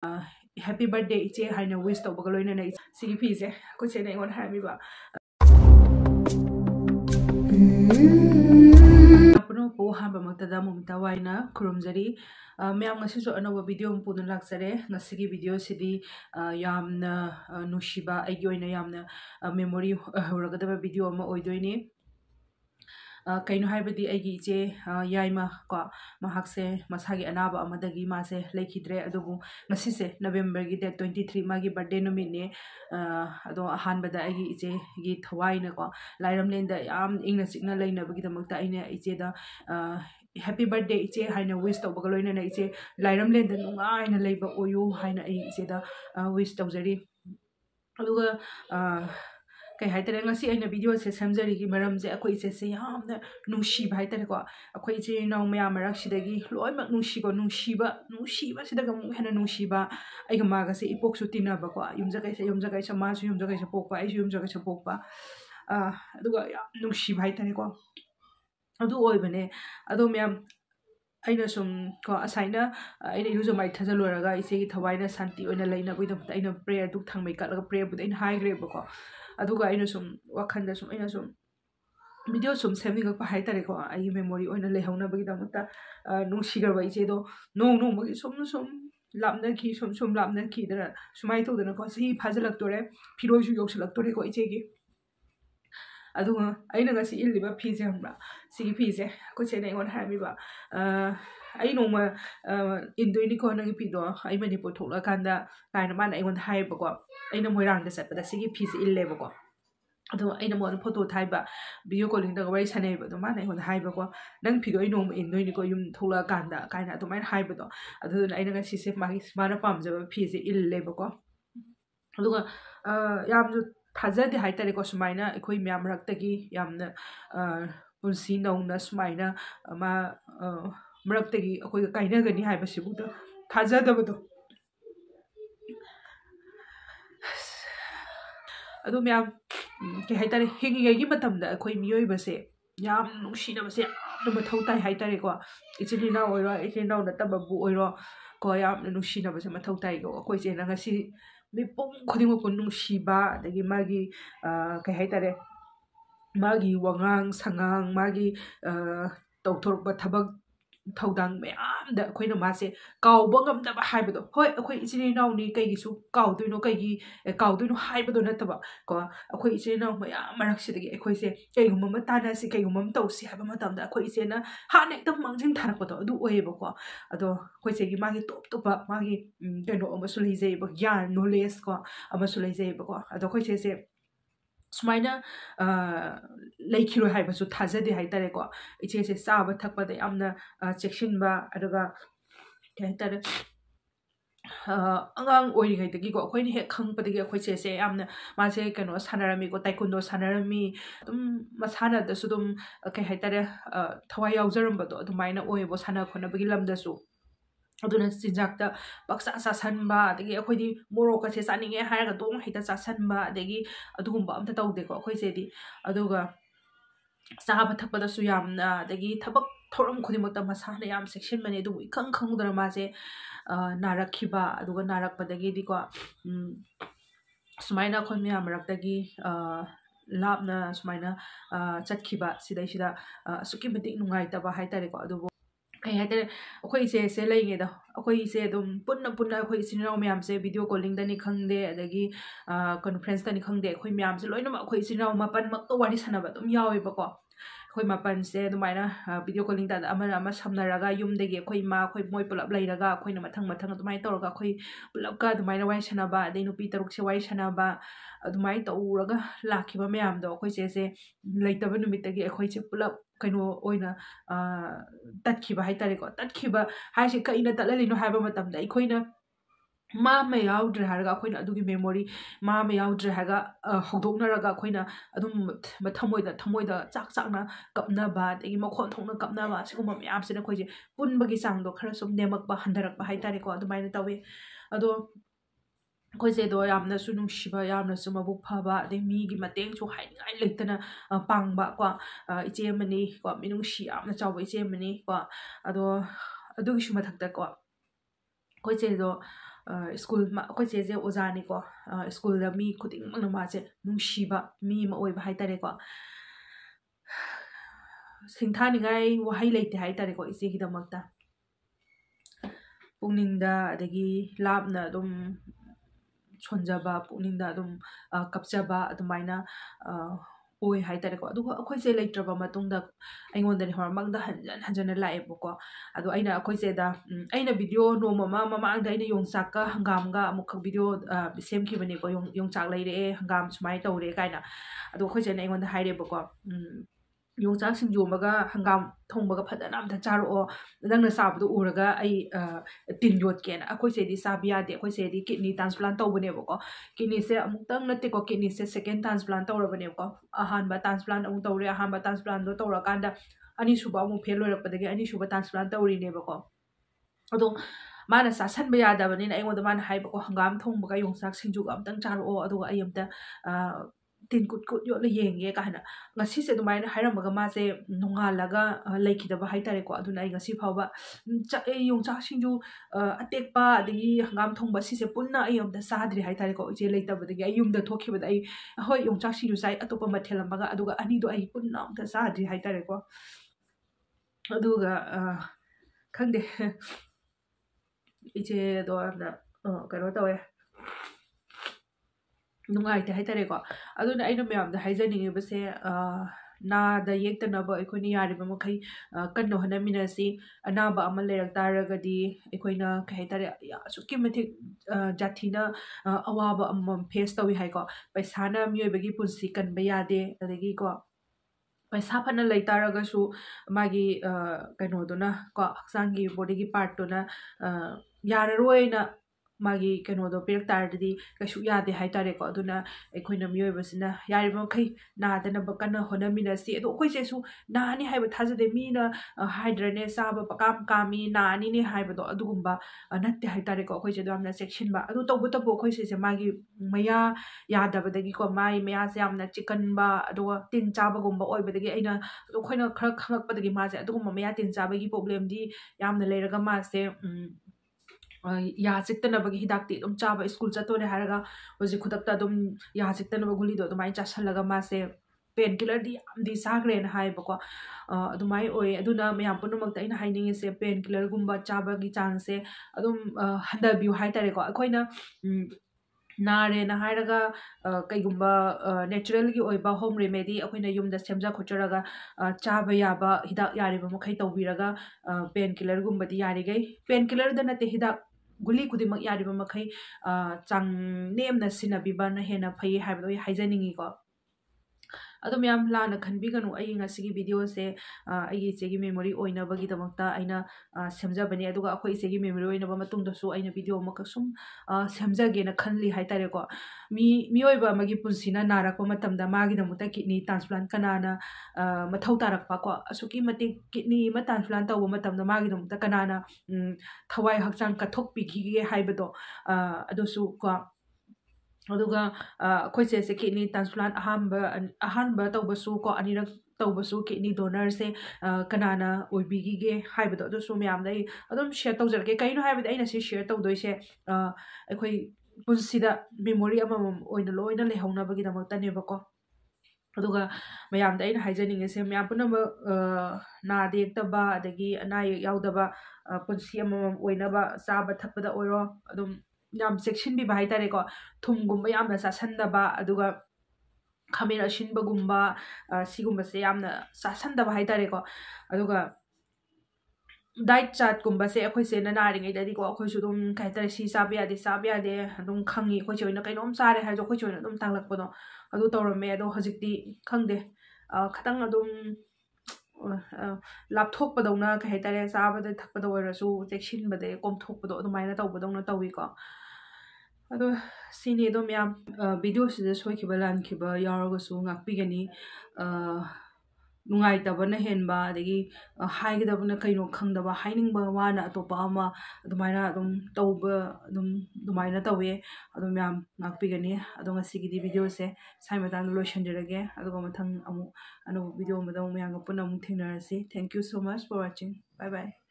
happy birthday iche haina wish tawbaga loina na sigi phise ko chene ngon hami ba apno po hamba magtada mumta waina kurumjari ma'am ngasisu anova video mpuna laksare ngasigi video sidi yamna nushiba aigi oina yamna memory huragadaba video ama oidoini kaino haibadi aigi iche yaima ko mahakse masagi anaba amadagi mase lekhidre adubu ngasise November gi date 23 magi birthday numine ado ahanbada aigi iche gi thawaina ko lairamlenda yam ingna sikna leina bagi damakta aina iche da happy birthday iche haina wish tawbaga loina na iche lairamlenda nungaina leiba oyu haina ai iche da wish tawjari aduga kai haitare ngasi aina video se samjari gi maram je akoi se se yamna nushi bhai tare ko akoi je naw mya marak sidagi loi mak nushi ko nushi ba sidaga mu hena nushi ba ai ga maga se ipok su tina ba ko yumja kai sa ma su yumja kai sa pok ba ai su yumja kai sa pok ba aduga nushi bhai tare ko adu oi bane ado myam aina sum ko asaina aina yuzo mai thajaloraga ise gi thawaina santi oina leina boidam aina prayer duk thangmai katlaga prayer bud aina high grade ba ko aduga aina sum wakhanda sum aina sum video sum saving ko hai tare ko ai memory oina lehauna bagi damata nungsigar ba ise do no magi sum lapna ki sum lapna ki dara sumai to dana ko si phajalak tore phiroi su yoksalak tore ko ise gi aduga aina ngasi illiba phise hambra sigi phise ko chene ngon hami ba ai noma indoini ko nang pido ai manipur thokla kanda kaina mana ai ngon hai ba ko aina moirang da satpada sigi phise ille ba ko adu aina mo photo thai ba video calling da wai sanai ba do mana ai ngon hai ba ko nang pido ai noma indoini ko yum thokla kanda kaina adu mai hai ba do adu aina ngasi se mana pamja ba phise ille ba ko aduga yam thajade haitare ko sumaina ekhoi myam raktagi yamna pulsi nauna sumaina ma mraktagi ekhoi kaina gani haiba sibu da thajada bado adu myam ke haitare hingi gi matamda ekhoi miyoi base yam nushina base no mathau tai haitare ko ichilina oiro ichilina na tababu oiro ko yam nushina base mathau tai ko ekhoi chena ngasi mipong khuding ko nungsiba dagi magi kai haitare magi wangang sangang magi tawthorba thabak thaudang mayam da khoina mase kawba ngamdaba haibado hoi akhoi ichini naw ni kai gisu kawdoino kai gi kawdoino haibado nataba ko akhoi ichini naw mayam marak sidagi akhoi se kai gumma matana si kai gumma tawsi haba matamda akhoi ichena hane ekdam mangjing tharakpado adu oyeba ko ado khoi se gi magi top magi keno amasu leijei ba gyan knowledge ko amasu leijei ba ko ado khoi se sumaina leikhiro haibasu thajade haitare ko iche se saba thakpada yamna chekshin ba aduga haitare angang oiringai dagi ko khoi ni he khangpadagi khoi se yamna ma se kano sanarami ko taekwondo sanarami masana da sudum kai haitare thawai yaujaram bado adumaina oibo sana khona bagi lamda su aduna sinjakta baksa sasanba adagi akhoi morok se saninge hairaga dong hita sasanba adagi adugumba amta tawde ko akhoi se di aduga saba thakpada su yamna adagi thabak thoram khudimata masana yam section mane du ikhang khangdara ma se narakhiba aduga narakpadagi di ko sumaina khon myam raktagi lapna sumaina chatkhiba sidaisida suki matik nungai taba haitare ko adu kai haitare akhoi se leinge da akhoi se dum punna akhoi sinau myam se video calling da ni khangde adagi conference da ni khangde akhoi myam se loina akhoi sinau mapan mak to wari sanaba dum yawe ba ko akhoi mapan se dumaina video calling da ama samnaraga yumdegi akhoi ma akhoi moi pulap leiraga akhoi na mathang dumai tawraga akhoi pulap ka dumaina wai sanaba dei nupi taruk se wai sanaba dumai tawraga lakhiba myam do akhoi se leitaba numitagi akhoi se pulap kaino oina tatkhiba haitare ko tatkhiba haise kaina talalino haiba matamda ikoina ma me yaudre harga akoina adugi memory ma me yaudre haga hodoknaraga akoina adum thamoida chakna kapna ba degi makhon thongna kapna ba siguma myam sina khoije punbagi sangdo khara sum nemak ba handarak ba haitare ko adumaina tawe ado khoise do yamna su nungsiba yamna su mabuk phaba de mi gi mateng chu haingai leitana pangba ko iche mani ko minungsi yamna chawba iche mani ko ado adugi su mathakta ko khoise do school अखोई चेजे ओजानी को school दा मी खुदिंग मंगना मासे नुंगशिबा मी मा ओइबा हाइतारे को सिंथानिगाई वहाई लेते हाइतारे को इसे गिदमक्ता पुनिंगदा अदगी लापना दुम सोंजबा पुनिंगदा दुम कपचबा अदुमाइना ओइ हाइतारे को अदुगा अखोइ से लेट्रबा मतुंगदा अइंगोंदनि हरमंगदा हंजन हंजन लाएबको अदु अइना अखोइ सेदा अइना वीडियो नोममा ममांगदा अइना योंगचाका हंगामगा अमुक वीडियो सेमखिबने को योंगचाक लैरे हंगाम सुमाइ तौरे काइना अदु अखोइ सेना अइंगोंदा हाइरेबको योंगचाक सिंजोमगा हंगाम थोंबगा फदना अमथा चारो नंगना साबदो उरगा अइ तिन योट केना अखोइ सेदी साबियादे अखोइ सेदी किडनी ट्रांसप्लांट तौबनेबको किडनी से अमुक्तंग नतेको किडनी से सेकेंड ट्रांसप्लांट तौरबनेबको अहानबा ट्रांसप्लांट अमु तौरे अहानबा ट्रांसप्लांट दो तौरकांदा अनिसुबा अमु फेल लोरकपदगे अनिसुबा ट्रांसप्लांट तौरिनेबको अदो माना सासनबा यादबनिना अइंगोंदा माना हाइबको हंगाम थोंबगा योंगचाक सिंजुगा अमतंग चारो अदुगा अयमता tin kut kut yo le yenge ka hana ngasi se dumai na hairam ga ma se nonga laga leikida ba haitare ko aduna ai ngasi phawba cha e yong cha singju atek pa adigi hangam thong ba si se punna ai yom da sadri haitare ko je leita ba dagi ai yum da thokhi ba ai hoi yong cha singju sai atopa mathelam ba ga aduga ani do ai punna da sadri haitare ko aduga khangde ije do na karo tawe नुंगाइते हाइतारे को अदुना अइना ma'am दा हाइजनिंगे बसे ना दा येक्तनबा अखोइनी यारिबा मखै कन्नो हनमिनसी अनाबा अमा लेरक तारगदी अखोइना कहाइतारे सुकी मथि जाथिना अवाबा अमम face Tawi haiku पैसाना मियोइबगी पुंसी कनबा यादे अदगी को पैसा फना लैतारगसु मागी कनोदुना को हक्सांगी बॉडीगी पार्टुना याररोइना मागी कनोदो पिरक तारदि कशु यादे हाइतारे को अदुना अखोइना मियोइबसिना यारिबा मखै नादना बकना होनमिनसी अदो अखोइसेसु नानी हाइबा थाजदे मीना हाइड्रने साबा पकाम कामी नानी ने हाइबदो अदुगुम्बा नत्ते हाइतारे को अखोइसे दोमना सेक्शनबा अदु तौबतबो अखोइसे मागी मया यादबदगी को माई मया से यामना चिकनबा अदो तिन चाबगुम्बा ओइबदगी अइना अखोइना खर खंगकपदगी मासे अदुगुम्बा मया तिन चाबगी प्रॉब्लम दी यामना लेरगा मासे या चिक्तनबगी हिदाक्ति अदुम चाबा स्कूल चतोरे हारगा होजि खुदक्ता अदुम या चिक्तनबा गुलिदो अदुमाइ चासलगा मासे पेन किलर दी यामदि साग्रेन हाइबको अदुमाइ ओय अदुना मयाम पुनमक्ता अइना हाइनिंगे से पेन किलर गुम्बा चाबगी चांगसे अदुम हंदबिउ हाइतारेको अखोइना नारे ना हाइरगा कईगुम्बा नेचुरल की ओइबा होम रेमेडी अखोइना युमदा सेमजा खोचरगा चाबा याबा हिदाक यारिबा मखै तौबिरगा पेन किलर गुम्बदी यारिगै पेन किलर द नते हिदाक गुली खुदिमक यारिबा मखै चांग नेमना सिनाबिबा ना हेना फै हाइबदो हाइजनिंगी को अदुम याम लाना खनबिगनु अइ ngasi वीडियो से अइ चेगी मेमोरी ओइनबगी दमक्ता अइना सेमजाबनी अदुगा अखोइ चेगी मेमोरी ओइनबा मतुंगदसु अइना वीडियो मक सुम सेमजागेना खनली हाइतारे को मियोइबा मगी पुंसिना नारकपा मतमदा मागी दमुता किडनी ट्रांसप्लांट कनाना मथौ तारकपा को असुकी मते किडनी म ट्रांसप्लांट तौबा मतमदा मागी दमुता कनाना थवाइ हक्चांग कथोकपिगिगे हाइबदो अदुसु को अदुगा अखोइसे से किडनी ट्रांसप्लांट अहानबा तौबसु को अनिरक तौबसु किडनी डोनर से कनाना ओइबिगिगे हाइबदो अदुसु म्यामदै अदुम शेयर तौजरगे कइनो हाइबदि अइना से शेयर तौदोइसे अखोइ पुंसिदा मेमोरी अमम ओइना लोइना लेहौनबगी दमक्तनेबको अदुगा मयामदा अइना हाइजनिंगेसे म्याम पुनम नादेक्तबा अदगी अनाय याउदबा पुंसि अमम ओइनबा चाबा थकपदा ओइरो अदुम याम सेक्शन भी भाई तारे को थुमगुम्बा यामना सासनदबा अदुगा खमेर अशिनबगुम्बा सिगुम्बसे यामना सासनदबा हाइ तारे को अदुगा डाइट चार्ट गुम्बसे अखोइसे नारिङैददि को अखोइसु दुम kai tare si sabe ade adum khangi khoi choina kainom sare ha jo khoi choina dum tanglakpado adu tawrame ado hojikti khangde khatang adum lapthokpadona kai tare sabada thakpada oirasu cheksinbade komthokpado adumaina tawbadona tawi ko ado sini do myam video sida soikiba lankiba yaragosu ngakpigani nungai tabana henba adagi haigidabana kaino khangdaba hainingba wana atopa ama adumaina adum tawba dumaina tawe adum yam ngakpigani ado ngasigidi video se saimatang loishandirage aduga mathang amu anu video madam myang puna mu thingnarasi. Thank you so much for watching. Bye bye.